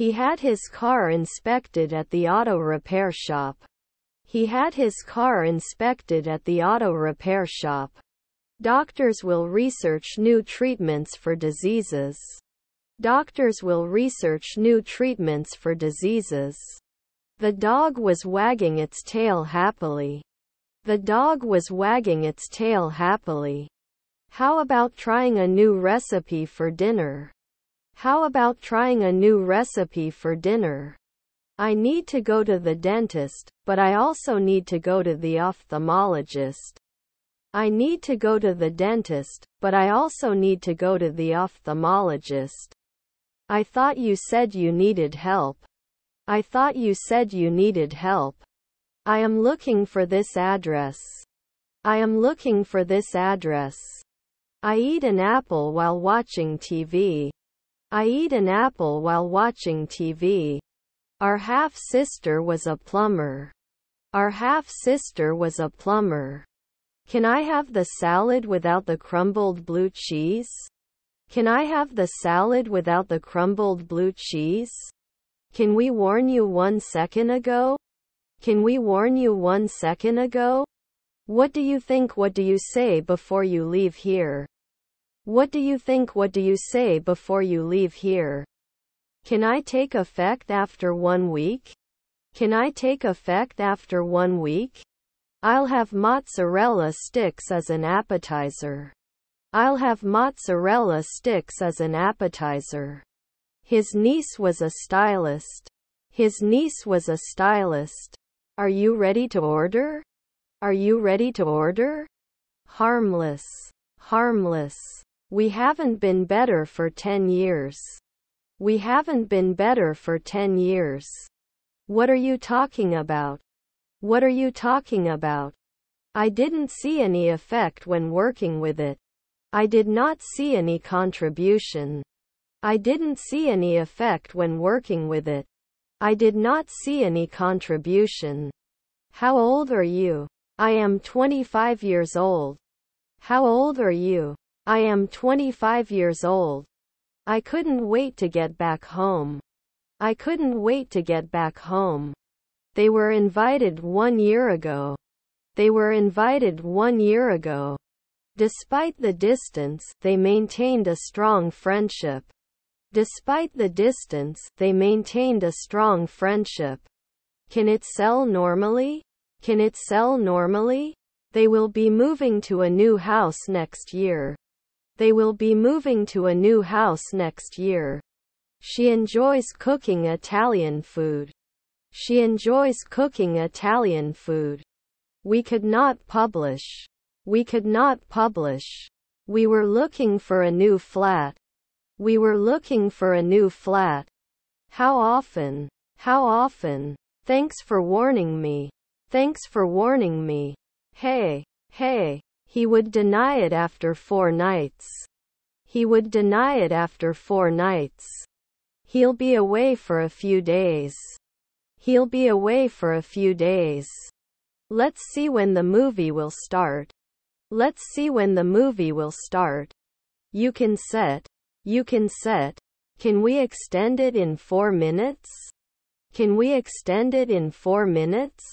He had his car inspected at the auto repair shop. He had his car inspected at the auto repair shop. Doctors will research new treatments for diseases. Doctors will research new treatments for diseases. The dog was wagging its tail happily. The dog was wagging its tail happily. How about trying a new recipe for dinner? How about trying a new recipe for dinner? I need to go to the dentist, but I also need to go to the ophthalmologist. I need to go to the dentist, but I also need to go to the ophthalmologist. I thought you said you needed help. I thought you said you needed help. I am looking for this address. I am looking for this address. I eat an apple while watching TV. I eat an apple while watching TV. Our half-sister was a plumber. Our half-sister was a plumber. Can I have the salad without the crumbled blue cheese? Can I have the salad without the crumbled blue cheese? Can we warn you 1 second ago? Can we warn you 1 second ago? What do you think? What do you say before you leave here? What do you think? What do you say before you leave here? Can I take effect after 1 week? Can I take effect after 1 week? I'll have mozzarella sticks as an appetizer. I'll have mozzarella sticks as an appetizer. His niece was a stylist. His niece was a stylist. Are you ready to order? Are you ready to order? Harmless. Harmless. We haven't been better for 10 years. We haven't been better for 10 years. What are you talking about? What are you talking about? I didn't see any effect when working with it. I did not see any contribution. I didn't see any effect when working with it. I did not see any contribution. How old are you? I am 25 years old. How old are you? I am 25 years old. I couldn't wait to get back home. I couldn't wait to get back home. They were invited 1 year ago. They were invited 1 year ago. Despite the distance, they maintained a strong friendship. Despite the distance, they maintained a strong friendship. Can it sell normally? Can it sell normally? They will be moving to a new house next year. They will be moving to a new house next year. She enjoys cooking Italian food. She enjoys cooking Italian food. We could not publish. We could not publish. We were looking for a new flat. We were looking for a new flat. How often? How often? Thanks for warning me. Thanks for warning me. Hey, hey. He would deny it after 4 nights. He would deny it after 4 nights. He'll be away for a few days. He'll be away for a few days. Let's see when the movie will start. Let's see when the movie will start. You can set. You can set. Can we extend it in 4 minutes? Can we extend it in 4 minutes?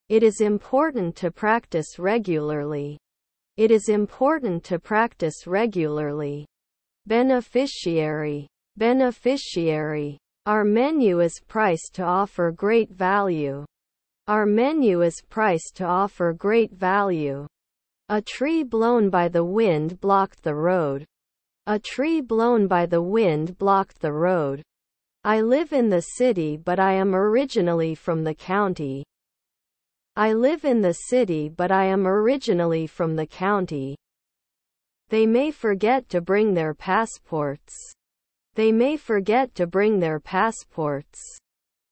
It is important to practice regularly. It is important to practice regularly. Beneficiary. Beneficiary. Our menu is priced to offer great value. Our menu is priced to offer great value. A tree blown by the wind blocked the road. A tree blown by the wind blocked the road. I live in the city but I am originally from the county. I live in the city but I am originally from the county. They may forget to bring their passports. They may forget to bring their passports.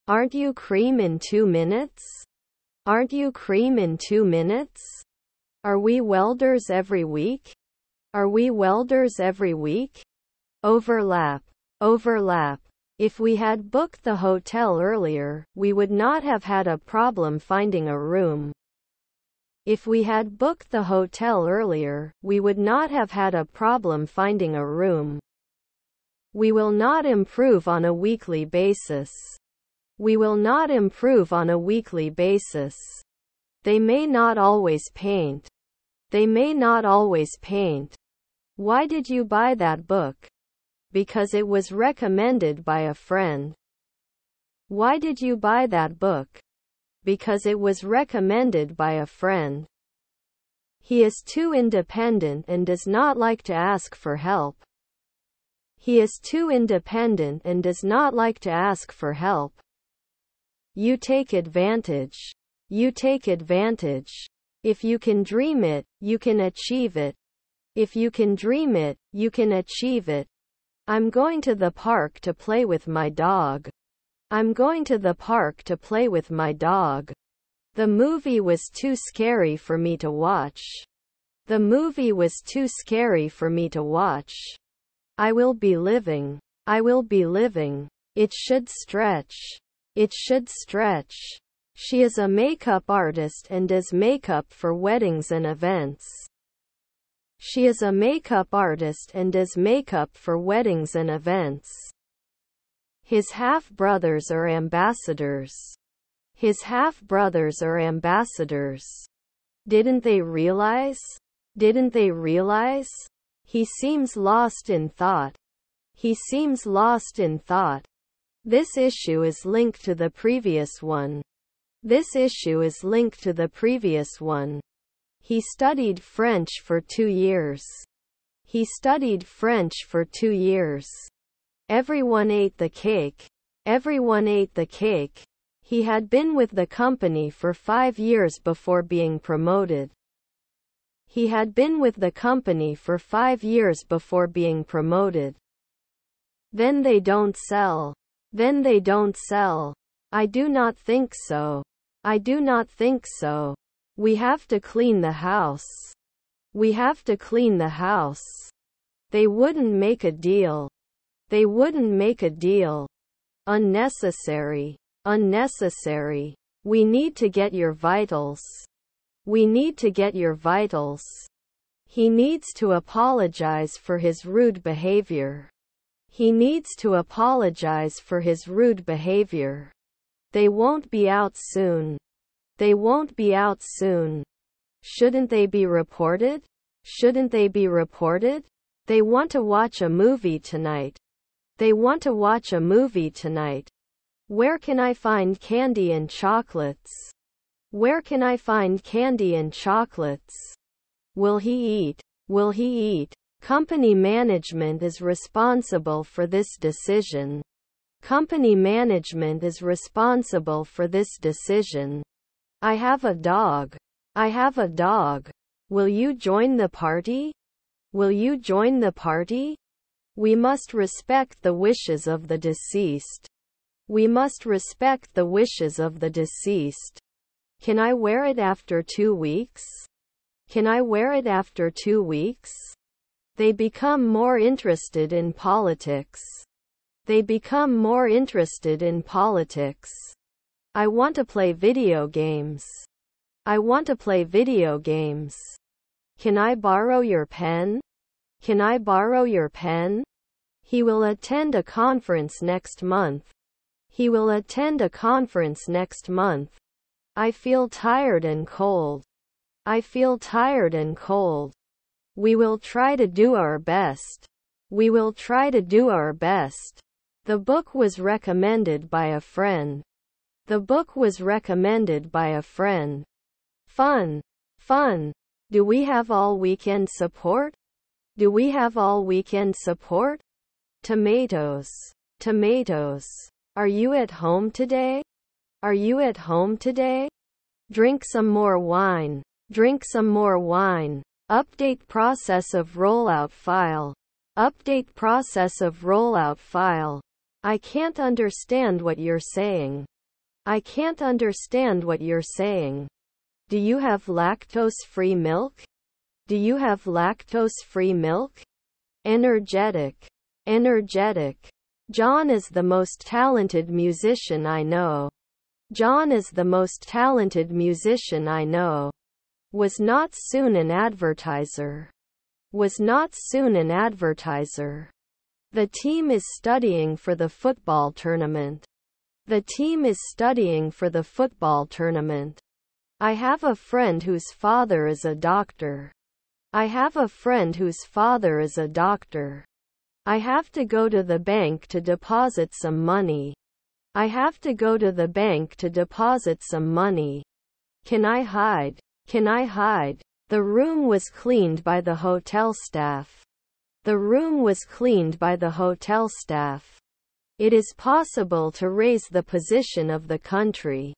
Aren't you cream in 2 minutes? Aren't you cream in 2 minutes? Are we welders every week? Are we welders every week? Overlap. Overlap. If we had booked the hotel earlier, we would not have had a problem finding a room. If we had booked the hotel earlier, we would not have had a problem finding a room. We will not improve on a weekly basis. We will not improve on a weekly basis. They may not always paint. They may not always paint. Why did you buy that book? Because it was recommended by a friend. Why did you buy that book? Because it was recommended by a friend. He is too independent and does not like to ask for help. He is too independent and does not like to ask for help. You take advantage. You take advantage. If you can dream it, you can achieve it. If you can dream it, you can achieve it. I'm going to the park to play with my dog. I'm going to the park to play with my dog. The movie was too scary for me to watch. The movie was too scary for me to watch. I will be living. I will be living. It should stretch. It should stretch. She is a makeup artist and does makeup for weddings and events. She is a makeup artist and does makeup for weddings and events. His half-brothers are ambassadors. His half-brothers are ambassadors. Didn't they realize? Didn't they realize? He seems lost in thought. He seems lost in thought. This issue is linked to the previous one. This issue is linked to the previous one. He studied French for 2 years. He studied French for 2 years. Everyone ate the cake. Everyone ate the cake. He had been with the company for 5 years before being promoted. He had been with the company for 5 years before being promoted. Then they don't sell. Then they don't sell. I do not think so. I do not think so. We have to clean the house. We have to clean the house. They wouldn't make a deal. They wouldn't make a deal. Unnecessary. Unnecessary. We need to get your vitals. We need to get your vitals. He needs to apologize for his rude behavior. He needs to apologize for his rude behavior. They won't be out soon. They won't be out soon. Shouldn't they be reported? Shouldn't they be reported? They want to watch a movie tonight. They want to watch a movie tonight. Where can I find candy and chocolates? Where can I find candy and chocolates? Will he eat? Will he eat? Company management is responsible for this decision. Company management is responsible for this decision. I have a dog. I have a dog. Will you join the party? Will you join the party? We must respect the wishes of the deceased. We must respect the wishes of the deceased. Can I wear it after 2 weeks? Can I wear it after 2 weeks? They become more interested in politics. They become more interested in politics. I want to play video games. I want to play video games. Can I borrow your pen? Can I borrow your pen? He will attend a conference next month. He will attend a conference next month. I feel tired and cold. I feel tired and cold. We will try to do our best. We will try to do our best. The book was recommended by a friend. The book was recommended by a friend. Fun. Fun. Do we have all weekend support? Do we have all weekend support? Tomatoes. Tomatoes. Are you at home today? Are you at home today? Drink some more wine. Drink some more wine. Update process of rollout file. Update process of rollout file. I can't understand what you're saying. I can't understand what you're saying. Do you have lactose-free milk? Do you have lactose-free milk? Energetic. Energetic. John is the most talented musician I know. John is the most talented musician I know. Was not soon an advertiser. Was not soon an advertiser. The team is studying for the football tournament. The team is studying for the football tournament. I have a friend whose father is a doctor. I have a friend whose father is a doctor. I have to go to the bank to deposit some money. I have to go to the bank to deposit some money. Can I hide? Can I hide? The room was cleaned by the hotel staff. The room was cleaned by the hotel staff. It is possible to raise the position of the country.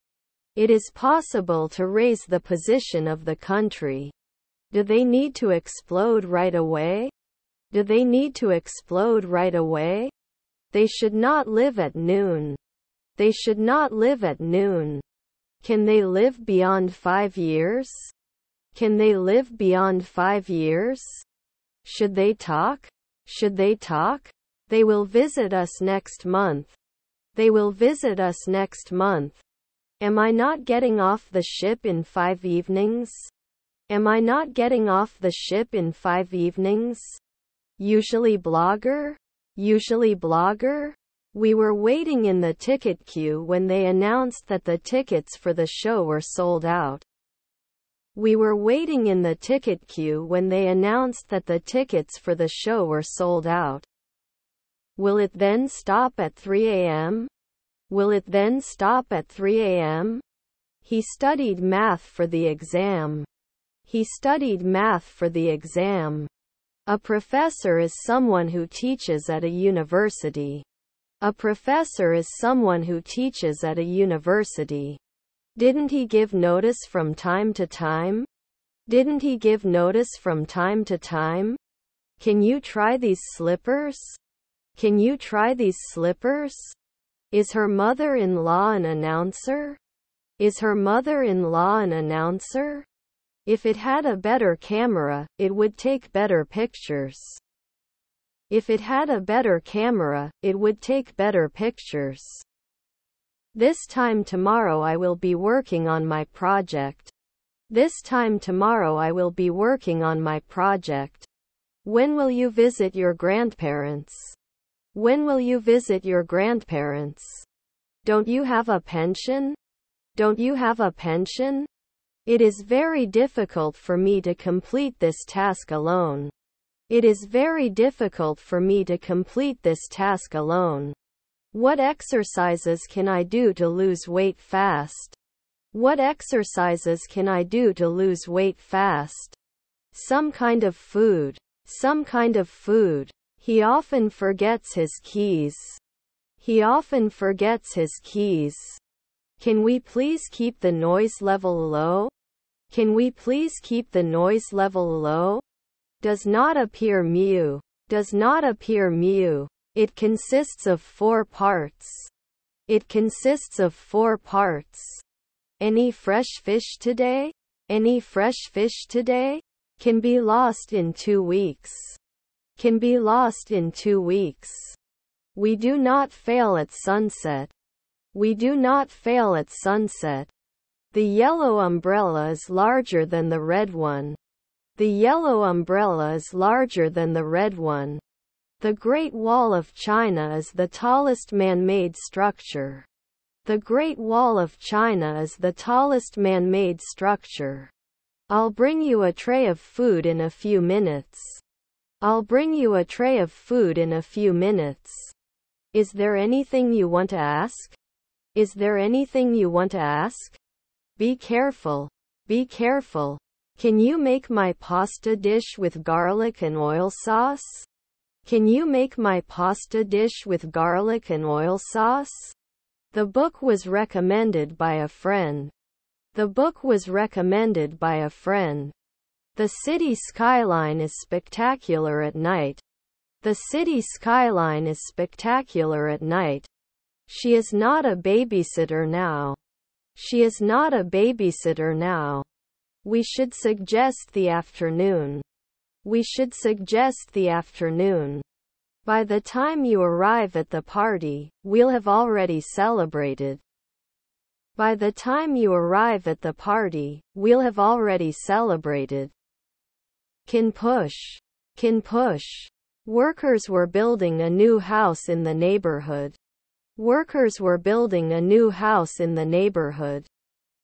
It is possible to raise the position of the country. Do they need to explode right away? Do they need to explode right away? They should not live at noon. They should not live at noon. Can they live beyond 5 years? Can they live beyond 5 years? Should they talk? Should they talk? They will visit us next month. They will visit us next month. Am I not getting off the ship in 5 evenings? Am I not getting off the ship in 5 evenings? Usually blogger? Usually blogger? We were waiting in the ticket queue when they announced that the tickets for the show were sold out. We were waiting in the ticket queue when they announced that the tickets for the show were sold out. Will it then stop at 3 a.m.? Will it then stop at 3 a.m.? He studied math for the exam. He studied math for the exam. A professor is someone who teaches at a university. A professor is someone who teaches at a university. Didn't he give notice from time to time? Didn't he give notice from time to time? Can you try these slippers? Can you try these slippers? Is her mother-in-law an announcer? Is her mother-in-law an announcer? If it had a better camera, it would take better pictures. If it had a better camera, it would take better pictures. This time tomorrow I will be working on my project. This time tomorrow I will be working on my project. When will you visit your grandparents? When will you visit your grandparents? Don't you have a pension? Don't you have a pension? It is very difficult for me to complete this task alone. It is very difficult for me to complete this task alone. What exercises can I do to lose weight fast? What exercises can I do to lose weight fast? Some kind of food. Some kind of food. He often forgets his keys. He often forgets his keys. Can we please keep the noise level low? Can we please keep the noise level low? Does not appear mu. Does not appear mu. It consists of 4 parts. It consists of 4 parts. Any fresh fish today? Any fresh fish today? Can be lost in 2 weeks. Can be lost in 2 weeks. We do not fail at sunset. We do not fail at sunset. The yellow umbrella is larger than the red one. The yellow umbrella is larger than the red one. The Great Wall of China is the tallest man-made structure. The Great Wall of China is the tallest man-made structure. I'll bring you a tray of food in a few minutes. I'll bring you a tray of food in a few minutes. Is there anything you want to ask? Is there anything you want to ask? Be careful. Be careful. Can you make my pasta dish with garlic and oil sauce? Can you make my pasta dish with garlic and oil sauce? The book was recommended by a friend. The book was recommended by a friend. The city skyline is spectacular at night. The city skyline is spectacular at night. She is not a babysitter now. She is not a babysitter now. We should suggest the afternoon. We should suggest the afternoon. By the time you arrive at the party, we'll have already celebrated. By the time you arrive at the party, we'll have already celebrated. Can push. Can push. Workers were building a new house in the neighborhood. Workers were building a new house in the neighborhood.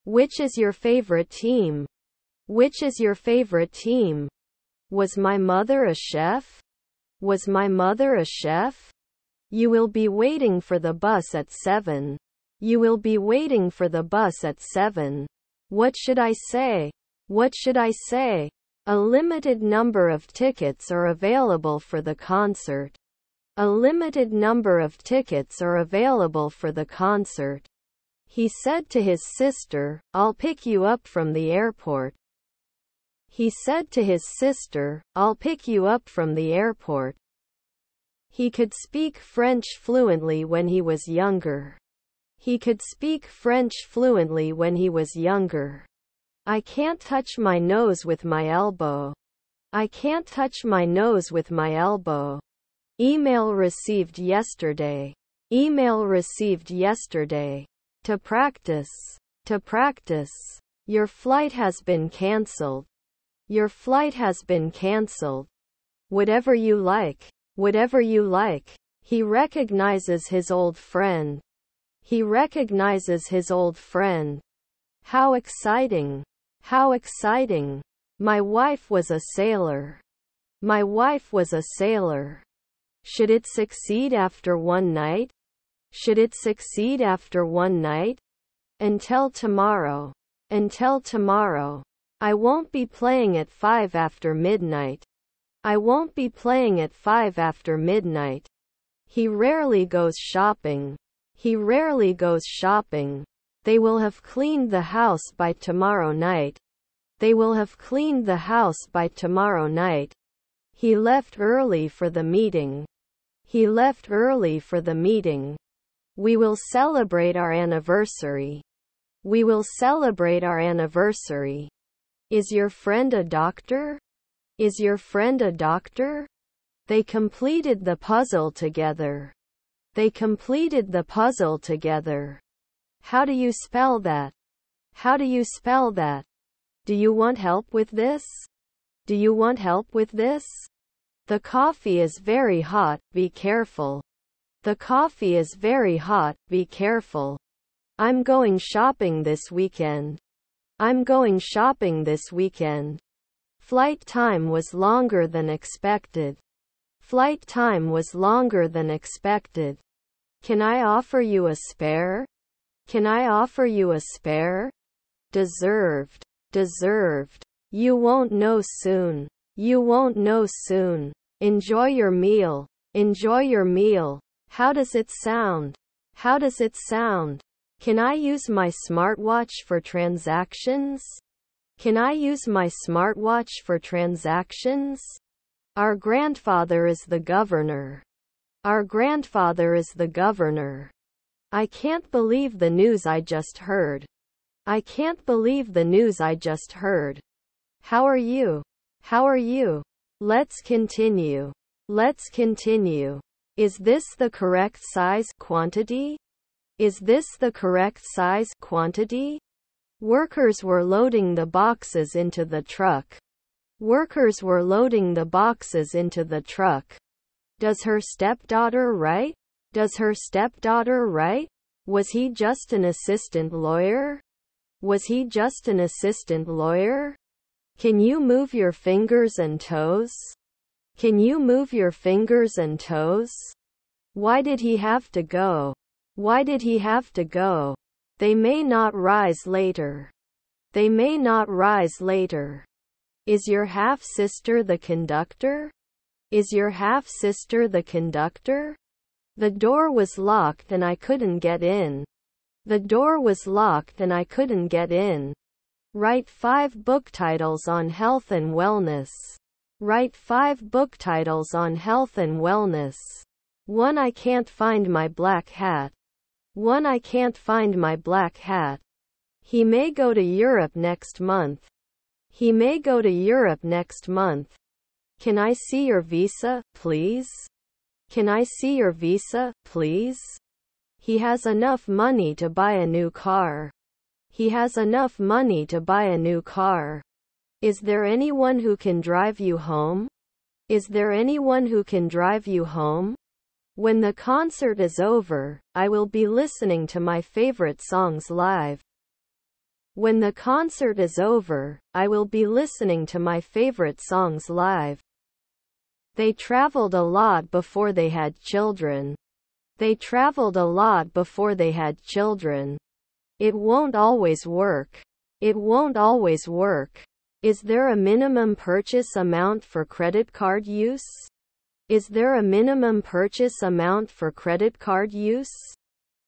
Which is your favorite team? Which is your favorite team? Was my mother a chef? Was my mother a chef? You will be waiting for the bus at 7. You will be waiting for the bus at 7. What should I say? What should I say? A limited number of tickets are available for the concert. A limited number of tickets are available for the concert. He said to his sister, I'll pick you up from the airport. He said to his sister, I'll pick you up from the airport. He could speak French fluently when he was younger. He could speak French fluently when he was younger. I can't touch my nose with my elbow. I can't touch my nose with my elbow. Email received yesterday. Email received yesterday. To practice. To practice. Your flight has been cancelled. Your flight has been cancelled. Whatever you like. Whatever you like. He recognizes his old friend. He recognizes his old friend. How exciting. How exciting. My wife was a sailor. My wife was a sailor. Should it succeed after one night? Should it succeed after one night? Until tomorrow. Until tomorrow. I won't be playing at 5 after midnight. I won't be playing at 5 after midnight. He rarely goes shopping. He rarely goes shopping. They will have cleaned the house by tomorrow night. They will have cleaned the house by tomorrow night. He left early for the meeting. He left early for the meeting. We will celebrate our anniversary. We will celebrate our anniversary. Is your friend a doctor? Is your friend a doctor? They completed the puzzle together. They completed the puzzle together. How do you spell that? How do you spell that? Do you want help with this? Do you want help with this? The coffee is very hot, be careful. The coffee is very hot, be careful. I'm going shopping this weekend. I'm going shopping this weekend. Flight time was longer than expected. Flight time was longer than expected. Can I offer you a spare? Can I offer you a spare? Deserved. Deserved. You won't know soon. You won't know soon. Enjoy your meal. Enjoy your meal. How does it sound? How does it sound? Can I use my smartwatch for transactions? Can I use my smartwatch for transactions? Our grandfather is the governor. Our grandfather is the governor. I can't believe the news I just heard. I can't believe the news I just heard. How are you? How are you? Let's continue. Let's continue. Is this the correct size quantity? Is this the correct size quantity? Workers were loading the boxes into the truck. Workers were loading the boxes into the truck. Does her stepdaughter write? Does her stepdaughter write? Was he just an assistant lawyer? Was he just an assistant lawyer? Can you move your fingers and toes? Can you move your fingers and toes? Why did he have to go? Why did he have to go? They may not rise later. They may not rise later. Is your half-sister the conductor? Is your half-sister the conductor? The door was locked and I couldn't get in. The door was locked and I couldn't get in. Write 5 book titles on health and wellness. Write 5 book titles on health and wellness. 1. I can't find my black hat. 1. I can't find my black hat. He may go to Europe next month. He may go to Europe next month. Can I see your visa, please? Can I see your visa, please? He has enough money to buy a new car. He has enough money to buy a new car. Is there anyone who can drive you home? Is there anyone who can drive you home? When the concert is over, I will be listening to my favorite songs live. When the concert is over, I will be listening to my favorite songs live. They traveled a lot before they had children. They traveled a lot before they had children. It won't always work. It won't always work. Is there a minimum purchase amount for credit card use? Is there a minimum purchase amount for credit card use?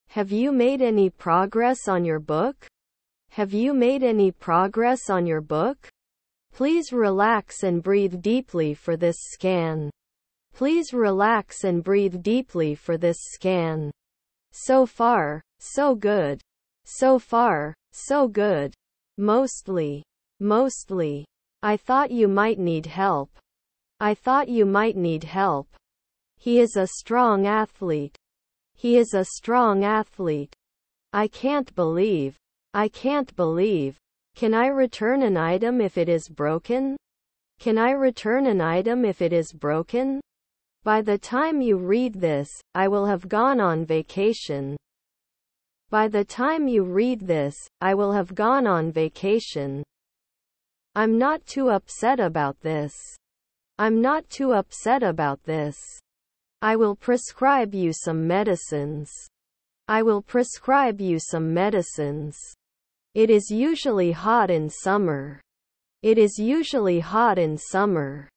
Have you made any progress on your book? Have you made any progress on your book? Please relax and breathe deeply for this scan. Please relax and breathe deeply for this scan. So far, so good. So far, so good. Mostly. Mostly. I thought you might need help. I thought you might need help. He is a strong athlete. He is a strong athlete. I can't believe. I can't believe. Can I return an item if it is broken? Can I return an item if it is broken? By the time you read this, I will have gone on vacation. By the time you read this, I will have gone on vacation. I'm not too upset about this. I'm not too upset about this. I will prescribe you some medicines. I will prescribe you some medicines. It is usually hot in summer. It is usually hot in summer.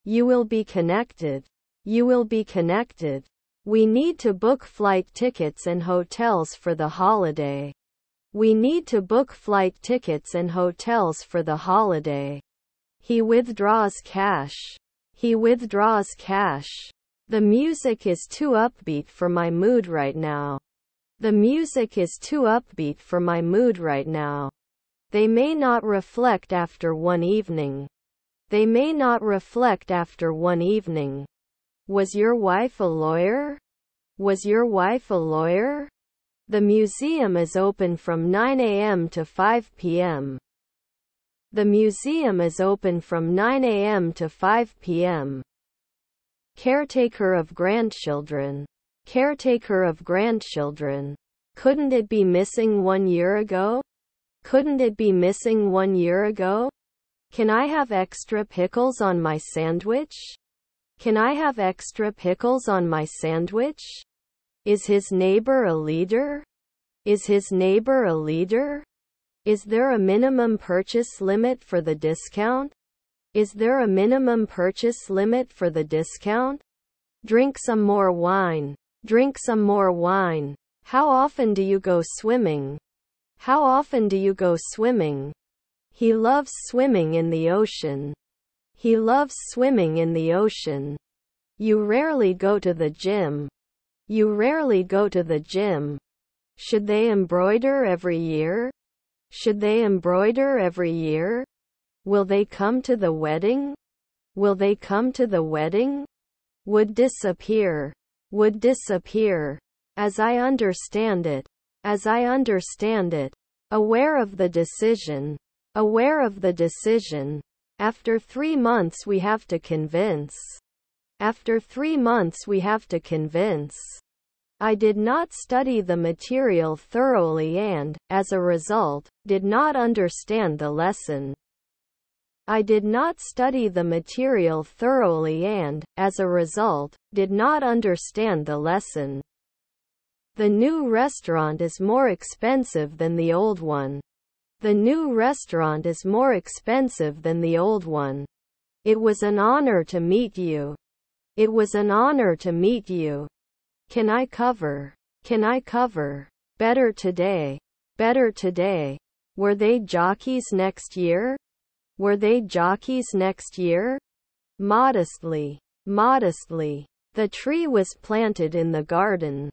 You will be connected. You will be connected. We need to book flight tickets and hotels for the holiday. We need to book flight tickets and hotels for the holiday. He withdraws cash. He withdraws cash. The music is too upbeat for my mood right now. The music is too upbeat for my mood right now. They may not reflect after one evening. They may not reflect after one evening. Was your wife a lawyer? Was your wife a lawyer? The museum is open from 9 a.m. to 5 p.m. The museum is open from 9 a.m. to 5 p.m. Caretaker of grandchildren. Caretaker of grandchildren. Couldn't it be missing 1 year ago? Couldn't it be missing 1 year ago? Can I have extra pickles on my sandwich? Can I have extra pickles on my sandwich? Is his neighbor a leader? Is his neighbor a leader? Is there a minimum purchase limit for the discount? Is there a minimum purchase limit for the discount? Drink some more wine. Drink some more wine. How often do you go swimming? How often do you go swimming? He loves swimming in the ocean. He loves swimming in the ocean. You rarely go to the gym. You rarely go to the gym. Should they embroider every year? Should they embroider every year? Will they come to the wedding? Will they come to the wedding? Would disappear. Would disappear. As I understand it. As I understand it. Aware of the decision. Aware of the decision. After 3 months we have to convince. After 3 months we have to convince. I did not study the material thoroughly and, as a result, did not understand the lesson. I did not study the material thoroughly and, as a result, did not understand the lesson. The new restaurant is more expensive than the old one. The new restaurant is more expensive than the old one. It was an honor to meet you. It was an honor to meet you. Can I cover? Can I cover? Better today. Better today. Were they jockeys next year? Were they jockeys next year? Modestly. Modestly. The tree was planted in the garden.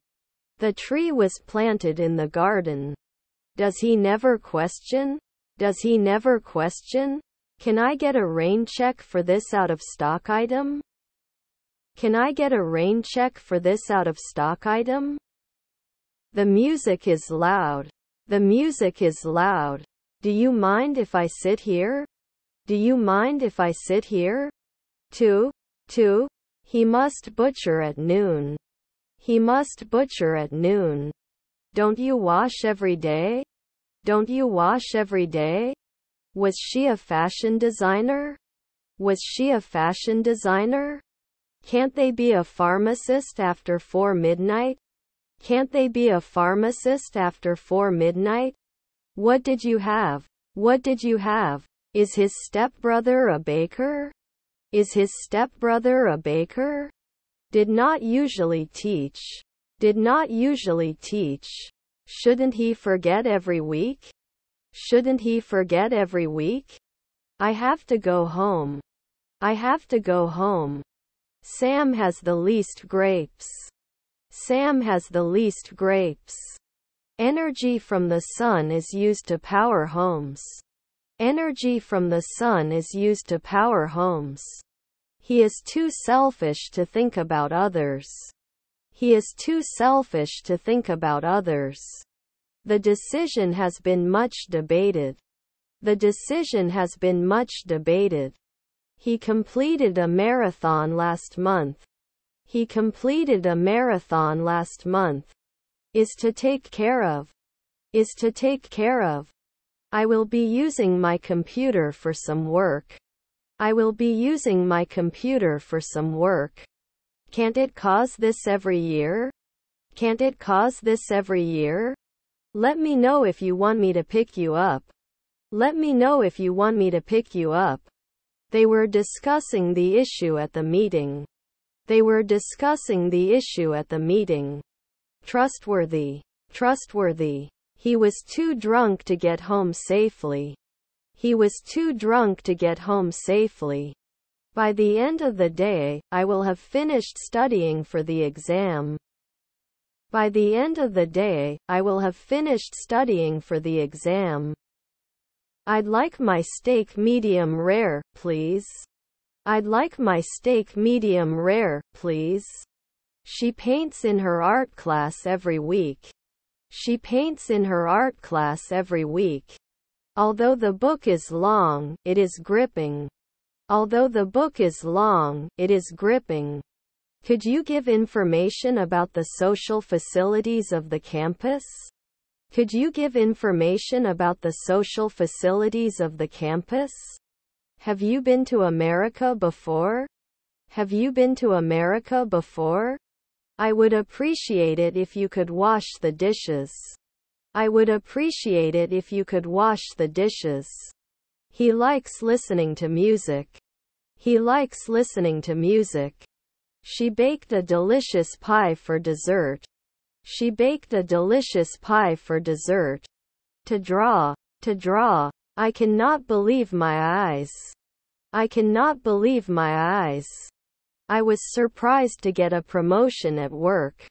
The tree was planted in the garden. Does he never question? Does he never question? Can I get a rain check for this out of stock item? Can I get a rain check for this out of stock item? The music is loud. The music is loud. Do you mind if I sit here? Do you mind if I sit here? 2. 2. He must butcher at noon. He must butcher at noon. Don't you wash every day? Don't you wash every day? Was she a fashion designer? Was she a fashion designer? Can't they be a pharmacist after 4 midnight? Can't they be a pharmacist after 4 midnight? What did you have? What did you have? Is his stepbrother a baker? Is his stepbrother a baker? Did not usually teach. Did not usually teach. Shouldn't he forget every week? Shouldn't he forget every week? I have to go home. I have to go home. Sam has the least grapes. Sam has the least grapes. Energy from the sun is used to power homes. Energy from the sun is used to power homes. He is too selfish to think about others. He is too selfish to think about others. The decision has been much debated. The decision has been much debated. He completed a marathon last month. He completed a marathon last month. Is to take care of. Is to take care of. I will be using my computer for some work. I will be using my computer for some work. Can't it cause this every year? Can't it cause this every year? Let me know if you want me to pick you up. Let me know if you want me to pick you up. They were discussing the issue at the meeting. They were discussing the issue at the meeting. Trustworthy. Trustworthy. He was too drunk to get home safely. He was too drunk to get home safely. By the end of the day, I will have finished studying for the exam. By the end of the day, I will have finished studying for the exam. I'd like my steak medium rare, please. I'd like my steak medium rare, please. She paints in her art class every week. She paints in her art class every week. Although the book is long, it is gripping. Although the book is long, it is gripping. Could you give information about the social facilities of the campus? Could you give information about the social facilities of the campus? Have you been to America before? Have you been to America before? I would appreciate it if you could wash the dishes. I would appreciate it if you could wash the dishes. He likes listening to music. He likes listening to music. She baked a delicious pie for dessert. She baked a delicious pie for dessert. To draw. To draw. I cannot believe my eyes. I cannot believe my eyes. I was surprised to get a promotion at work.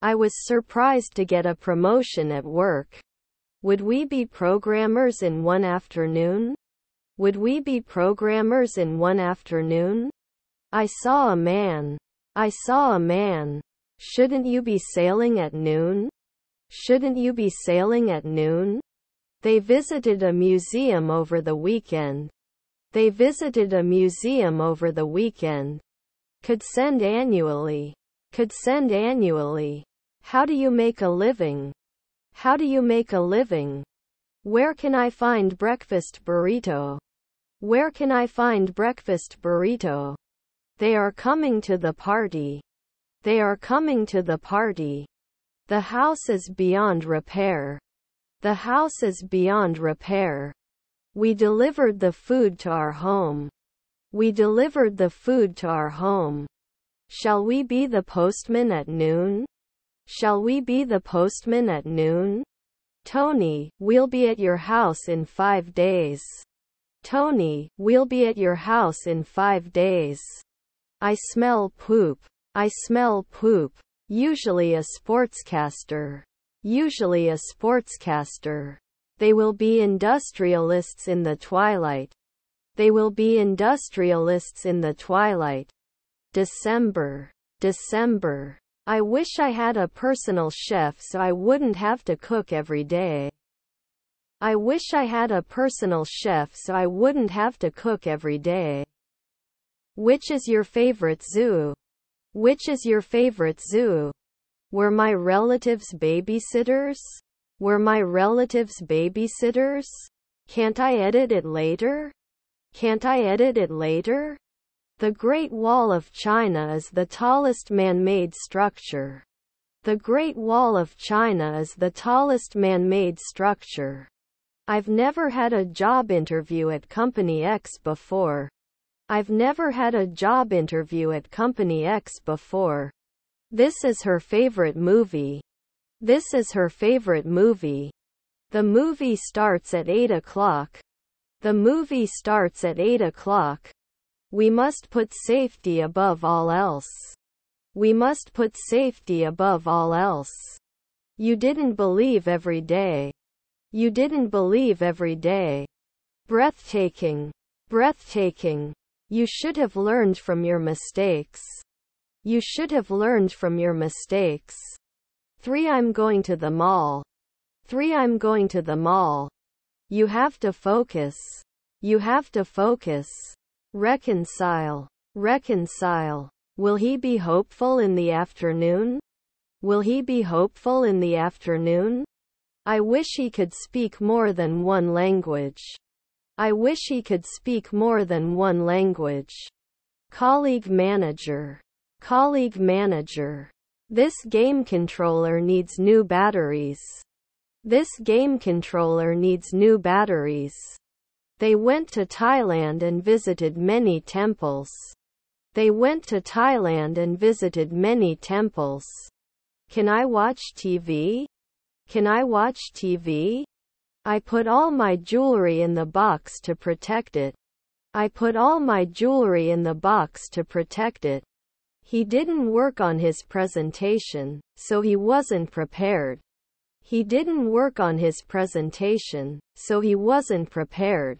I was surprised to get a promotion at work. Would we be programmers in one afternoon? Would we be programmers in one afternoon? I saw a man. I saw a man. Shouldn't you be sailing at noon? Shouldn't you be sailing at noon? They visited a museum over the weekend. They visited a museum over the weekend. Could send annually. Could send annually. How do you make a living? How do you make a living? Where can I find breakfast burrito? Where can I find breakfast burrito? They are coming to the party. They are coming to the party. The house is beyond repair. The house is beyond repair. We delivered the food to our home. We delivered the food to our home. Shall we be the postman at noon? Shall we be the postman at noon? Tony, we'll be at your house in 5 days. Tony, we'll be at your house in 5 days. I smell poop. I smell poop. Usually a sportscaster. Usually a sportscaster. They will be industrialists in the twilight. They will be industrialists in the twilight. December. December. I wish I had a personal chef so I wouldn't have to cook every day. I wish I had a personal chef so I wouldn't have to cook every day. Which is your favorite zoo? Which is your favorite zoo? Were my relatives babysitters? Were my relatives babysitters? Can't I edit it later? Can't I edit it later? The Great Wall of China is the tallest man-made structure. The Great Wall of China is the tallest man-made structure. I've never had a job interview at Company X before. I've never had a job interview at Company X before. This is her favorite movie. This is her favorite movie. The movie starts at 8 o'clock. The movie starts at 8 o'clock. We must put safety above all else. We must put safety above all else. You didn't believe every day. You didn't believe every day. Breathtaking. Breathtaking. You should have learned from your mistakes. You should have learned from your mistakes. 3. I'm going to the mall. 3. I'm going to the mall. You have to focus. You have to focus. Reconcile. Reconcile. Will he be hopeful in the afternoon? Will he be hopeful in the afternoon? I wish he could speak more than one language. I wish he could speak more than one language. Colleague manager. Colleague manager. This game controller needs new batteries. This game controller needs new batteries. They went to Thailand and visited many temples. They went to Thailand and visited many temples. Can I watch TV? Can I watch TV? I put all my jewelry in the box to protect it. I put all my jewelry in the box to protect it. He didn't work on his presentation, so he wasn't prepared. He didn't work on his presentation, so he wasn't prepared.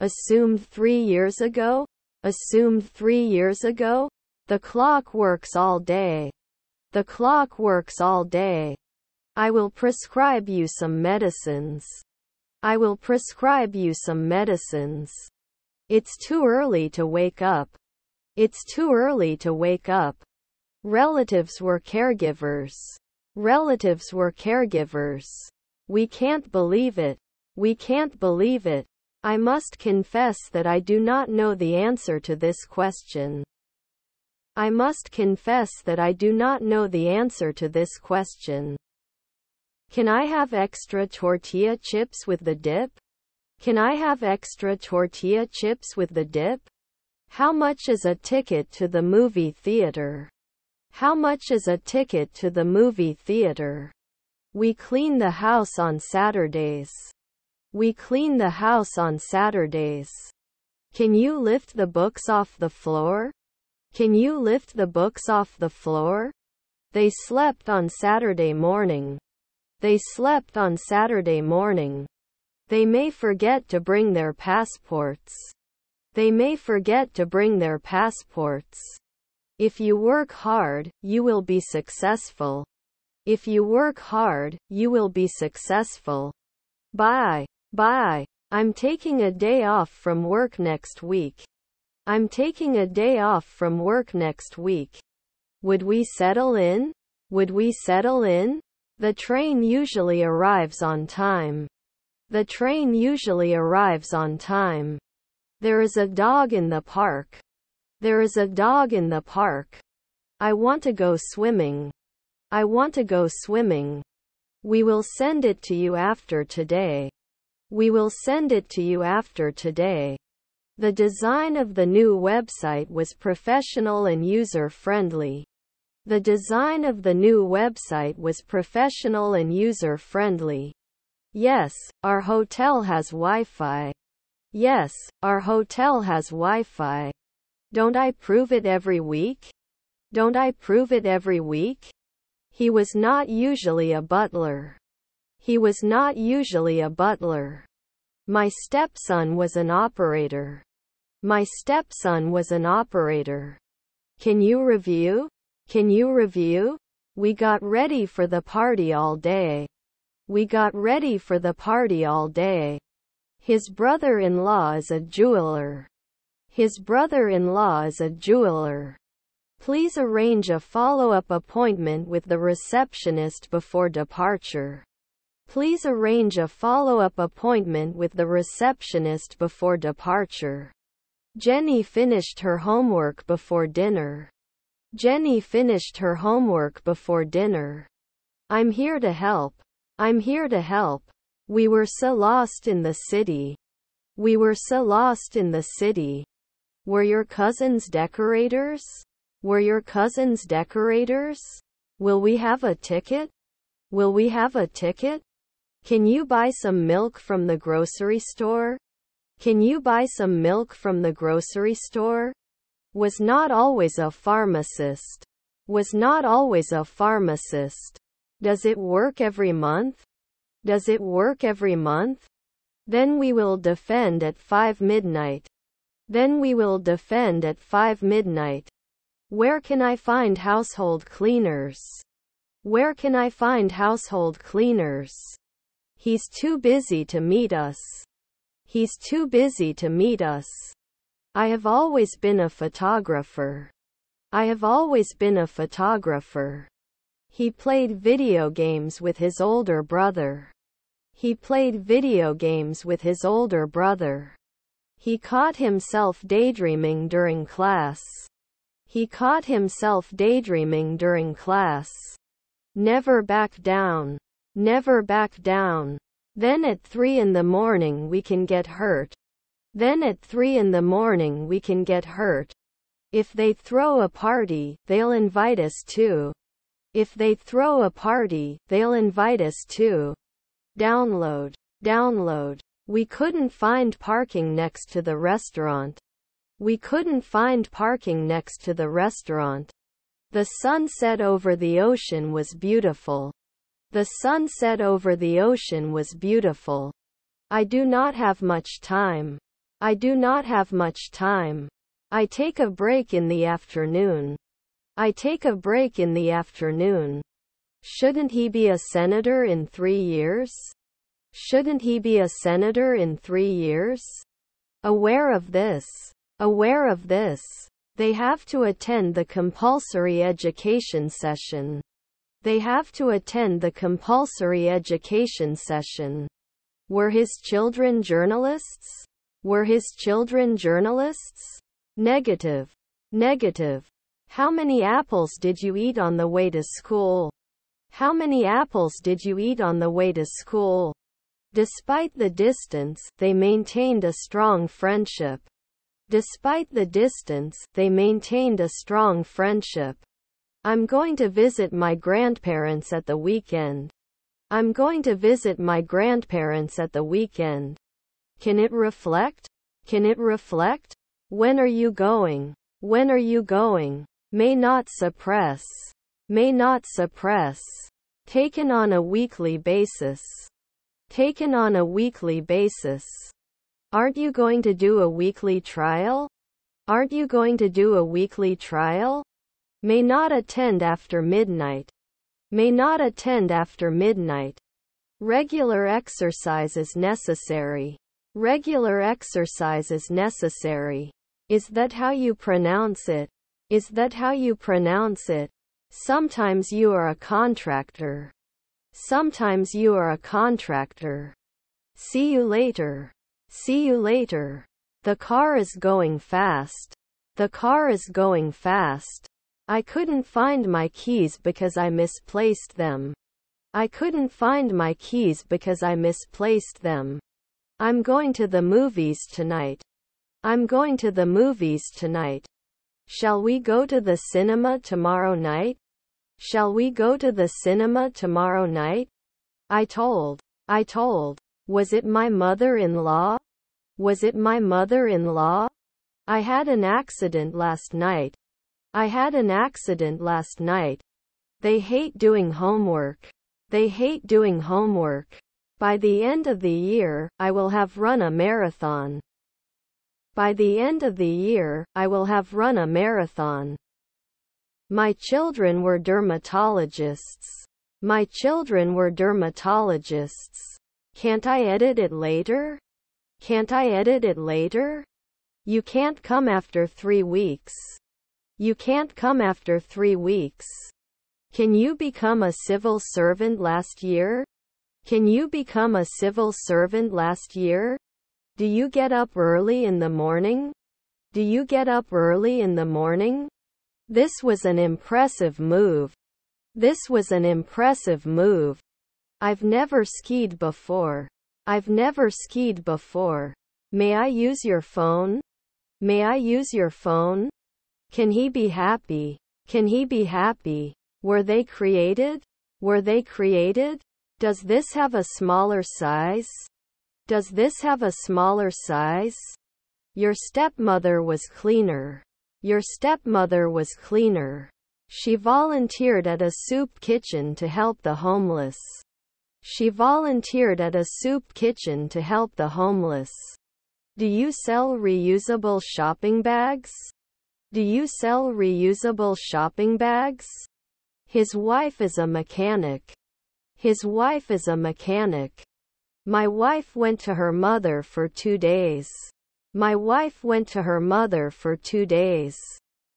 Assumed 3 years ago? Assumed 3 years ago? The clock works all day. The clock works all day. I will prescribe you some medicines. I will prescribe you some medicines. It's too early to wake up. It's too early to wake up. Relatives were caregivers. Relatives were caregivers. We can't believe it. We can't believe it. I must confess that I do not know the answer to this question. I must confess that I do not know the answer to this question. Can I have extra tortilla chips with the dip? Can I have extra tortilla chips with the dip? How much is a ticket to the movie theater? How much is a ticket to the movie theater? We clean the house on Saturdays. We clean the house on Saturdays. Can you lift the books off the floor? Can you lift the books off the floor? They slept on Saturday morning. They slept on Saturday morning. They may forget to bring their passports. They may forget to bring their passports. If you work hard, you will be successful. If you work hard, you will be successful. Bye. Bye. I'm taking a day off from work next week. I'm taking a day off from work next week. Would we settle in? Would we settle in? The train usually arrives on time. The train usually arrives on time. There is a dog in the park. There is a dog in the park. I want to go swimming. I want to go swimming. We will send it to you after today. We will send it to you after today. The design of the new website was professional and user-friendly. The design of the new website was professional and user-friendly. Yes, our hotel has Wi-Fi. Yes, our hotel has Wi-Fi. Don't I prove it every week? Don't I prove it every week? He was not usually a butler. He was not usually a butler. My stepson was an operator. My stepson was an operator. Can you review? Can you review? We got ready for the party all day. We got ready for the party all day. His brother-in-law is a jeweler. His brother-in-law is a jeweler. Please arrange a follow-up appointment with the receptionist before departure. Please arrange a follow-up appointment with the receptionist before departure. Jenny finished her homework before dinner. Jenny finished her homework before dinner. I'm here to help. I'm here to help. We were so lost in the city. We were so lost in the city. Were your cousins decorators? Were your cousins decorators? Will we have a ticket? Will we have a ticket? Can you buy some milk from the grocery store? Can you buy some milk from the grocery store? Was not always a pharmacist. Was not always a pharmacist. Does it work every month? Does it work every month? Then we will defend at 5 midnight. Then we will defend at 5 midnight. Where can I find household cleaners? Where can I find household cleaners? He's too busy to meet us. He's too busy to meet us. I have always been a photographer. I have always been a photographer. He played video games with his older brother. He played video games with his older brother. He caught himself daydreaming during class. He caught himself daydreaming during class. Never back down. Never back down. Then at 3 in the morning we can get hurt. Then at 3 in the morning we can get hurt. If they throw a party, they'll invite us too. If they throw a party, they'll invite us too. Download. Download. We couldn't find parking next to the restaurant. We couldn't find parking next to the restaurant. The sunset over the ocean was beautiful. The sunset over the ocean was beautiful. I do not have much time. I do not have much time. I take a break in the afternoon. I take a break in the afternoon. Shouldn't he be a senator in 3 years? Shouldn't he be a senator in 3 years? Aware of this. Aware of this. They have to attend the compulsory education session. They have to attend the compulsory education session. Were his children journalists? Were his children journalists? Negative. Negative. How many apples did you eat on the way to school? How many apples did you eat on the way to school? Despite the distance, they maintained a strong friendship. Despite the distance, they maintained a strong friendship. I'm going to visit my grandparents at the weekend. I'm going to visit my grandparents at the weekend. Can it reflect? Can it reflect? When are you going? When are you going? May not suppress. May not suppress. Taken on a weekly basis. Taken on a weekly basis. Aren't you going to do a weekly trial? Aren't you going to do a weekly trial? May not attend after midnight. May not attend after midnight. Regular exercise is necessary. Regular exercise is necessary. Is that how you pronounce it? Is that how you pronounce it? Sometimes you are a contractor. Sometimes you are a contractor. See you later. See you later. The car is going fast. The car is going fast. I couldn't find my keys because I misplaced them. I couldn't find my keys because I misplaced them. I'm going to the movies tonight. I'm going to the movies tonight. Shall we go to the cinema tomorrow night? Shall we go to the cinema tomorrow night? I told. Was it my mother-in-law? Was it my mother-in-law? I had an accident last night. I had an accident last night. They hate doing homework. They hate doing homework. By the end of the year, I will have run a marathon. By the end of the year, I will have run a marathon. My children were dermatologists. My children were dermatologists. Can't I edit it later? Can't I edit it later? You can't come after 3 weeks. You can't come after 3 weeks. Can you become a civil servant last year? Can you become a civil servant last year? Do you get up early in the morning? Do you get up early in the morning? This was an impressive move. This was an impressive move. I've never skied before. I've never skied before. May I use your phone? May I use your phone? Can he be happy? Can he be happy? Were they created? Were they created? Does this have a smaller size? Does this have a smaller size? Your stepmother was cleaner. Your stepmother was cleaner. She volunteered at a soup kitchen to help the homeless. She volunteered at a soup kitchen to help the homeless. Do you sell reusable shopping bags? Do you sell reusable shopping bags? His wife is a mechanic. His wife is a mechanic. My wife went to her mother for 2 days. My wife went to her mother for 2 days.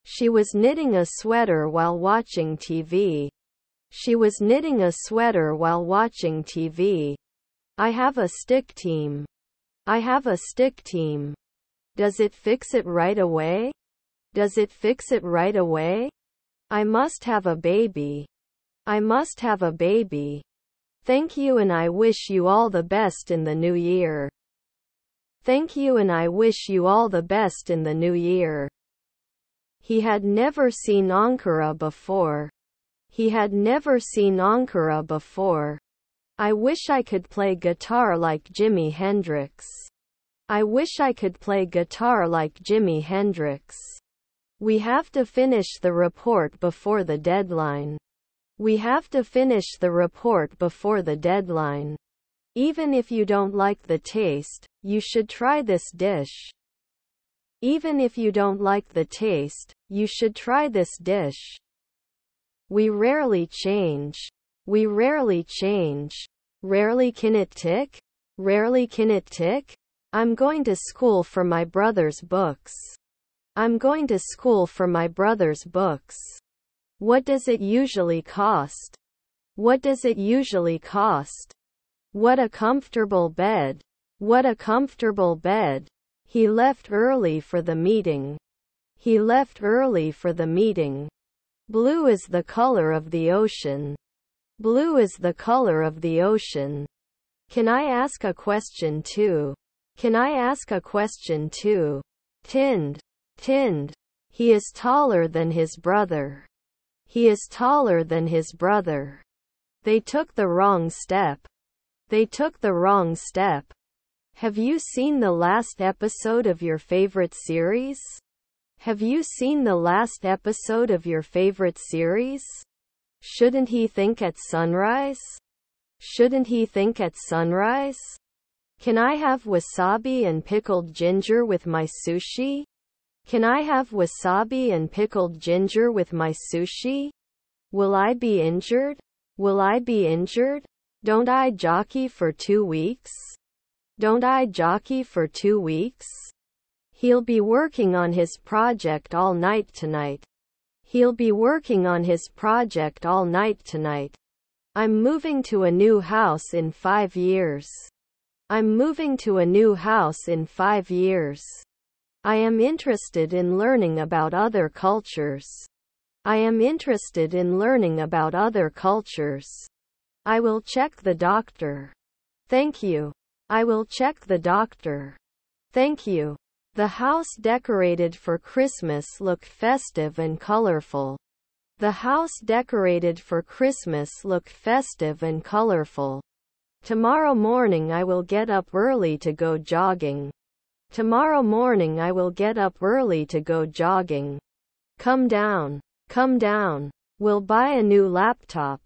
She was knitting a sweater while watching TV. She was knitting a sweater while watching TV. I have a stick team. I have a stick team. Does it fix it right away? Does it fix it right away? I must have a baby. I must have a baby. Thank you and I wish you all the best in the new year. Thank you and I wish you all the best in the new year. He had never seen Ankara before. He had never seen Ankara before. I wish I could play guitar like Jimi Hendrix. I wish I could play guitar like Jimi Hendrix. We have to finish the report before the deadline. We have to finish the report before the deadline. Even if you don't like the taste, you should try this dish. Even if you don't like the taste, you should try this dish. We rarely change. We rarely change. Rarely can it tick? Rarely can it tick? I'm going to school for my brother's books. I'm going to school for my brother's books. What does it usually cost? What does it usually cost? What a comfortable bed. What a comfortable bed. He left early for the meeting. He left early for the meeting. Blue is the color of the ocean. Blue is the color of the ocean. Can I ask a question too? Can I ask a question too? Tinned. Tinned. He is taller than his brother. He is taller than his brother. They took the wrong step. They took the wrong step. Have you seen the last episode of your favorite series? Have you seen the last episode of your favorite series? Shouldn't he think at sunrise? Shouldn't he think at sunrise? Can I have wasabi and pickled ginger with my sushi? Can I have wasabi and pickled ginger with my sushi? Will I be injured? Will I be injured? Don't I jockey for 2 weeks? Don't I jockey for 2 weeks? He'll be working on his project all night tonight. He'll be working on his project all night tonight. I'm moving to a new house in 5 years. I'm moving to a new house in 5 years. I am interested in learning about other cultures. I am interested in learning about other cultures. I will check the doctor. Thank you. I will check the doctor. Thank you. The house decorated for Christmas looked festive and colorful. The house decorated for Christmas looked festive and colorful. Tomorrow morning I will get up early to go jogging. Tomorrow morning I will get up early to go jogging. Come down. Come down. We'll buy a new laptop.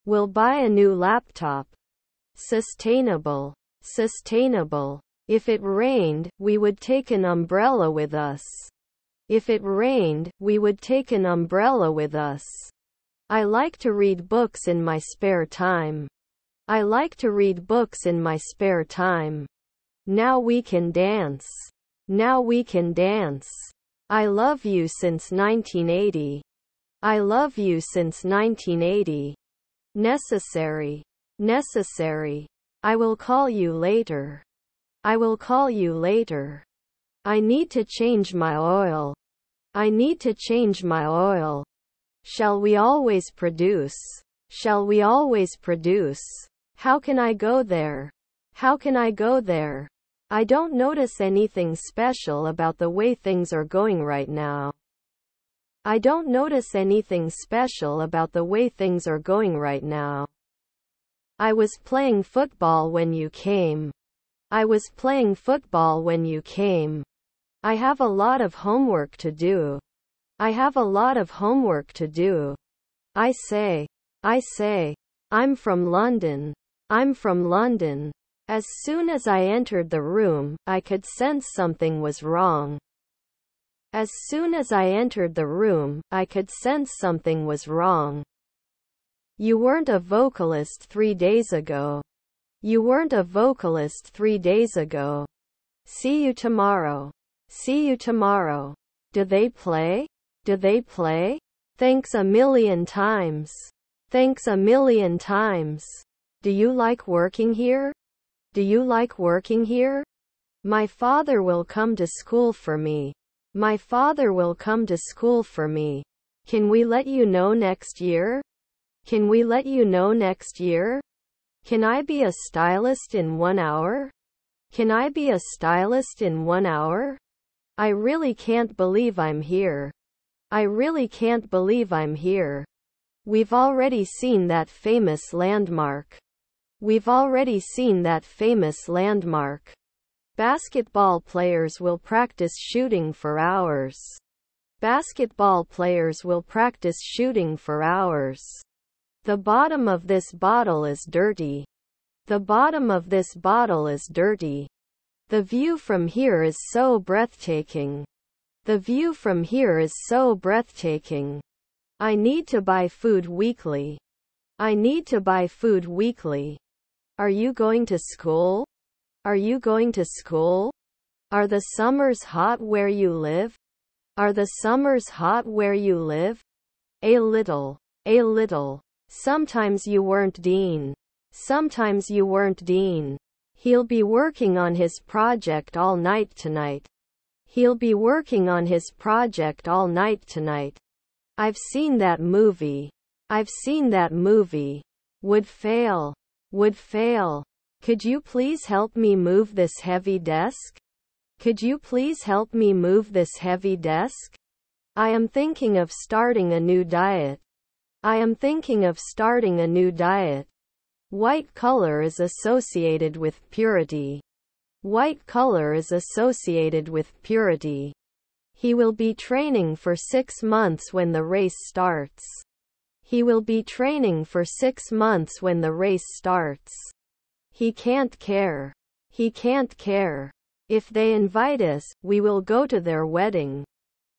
We'll buy a new laptop. Sustainable. Sustainable. If it rained, we would take an umbrella with us. If it rained, we would take an umbrella with us. I like to read books in my spare time. I like to read books in my spare time. Now we can dance. Now we can dance. I love you since 1980. I love you since 1980. Necessary. Necessary. I will call you later. I will call you later. I need to change my oil. I need to change my oil. Shall we always produce? Shall we always produce? How can I go there? How can I go there? I don't notice anything special about the way things are going right now. I don't notice anything special about the way things are going right now. I was playing football when you came. I was playing football when you came. I have a lot of homework to do. I have a lot of homework to do. I say, I'm from London. I'm from London. As soon as I entered the room, I could sense something was wrong. As soon as I entered the room, I could sense something was wrong. You weren't a vocalist 3 days ago. You weren't a vocalist 3 days ago. See you tomorrow. See you tomorrow. Do they play? Do they play? Thanks a million times. Thanks a million times. Do you like working here? Do you like working here? My father will come to school for me. My father will come to school for me. Can we let you know next year? Can we let you know next year? Can I be a stylist in 1 hour? Can I be a stylist in 1 hour? I really can't believe I'm here. I really can't believe I'm here. We've already seen that famous landmark. We've already seen that famous landmark. Basketball players will practice shooting for hours. Basketball players will practice shooting for hours. The bottom of this bottle is dirty. The bottom of this bottle is dirty. The view from here is so breathtaking. The view from here is so breathtaking. I need to buy food weekly. I need to buy food weekly. Are you going to school? Are you going to school? Are the summers hot where you live? Are the summers hot where you live? A little. A little. Sometimes you weren't Dean. Sometimes you weren't Dean. He'll be working on his project all night tonight. He'll be working on his project all night tonight. I've seen that movie. I've seen that movie. Would fail. Would fail. Could you please help me move this heavy desk? Could you please help me move this heavy desk? I am thinking of starting a new diet. I am thinking of starting a new diet. White color is associated with purity. White color is associated with purity. He will be training for 6 months when the race starts. He will be training for 6 months when the race starts. He can't care. He can't care. If they invite us, we will go to their wedding.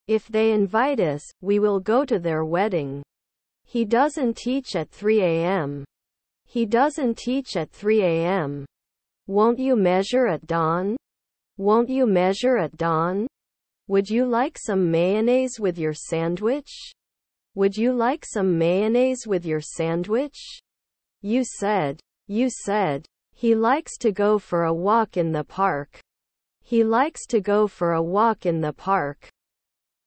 If they invite us, we will go to their wedding. He doesn't teach at 3 a.m. He doesn't teach at 3 a.m. Won't you measure at dawn? Won't you measure at dawn? Would you like some mayonnaise with your sandwich? Would you like some mayonnaise with your sandwich? You said, he likes to go for a walk in the park. He likes to go for a walk in the park.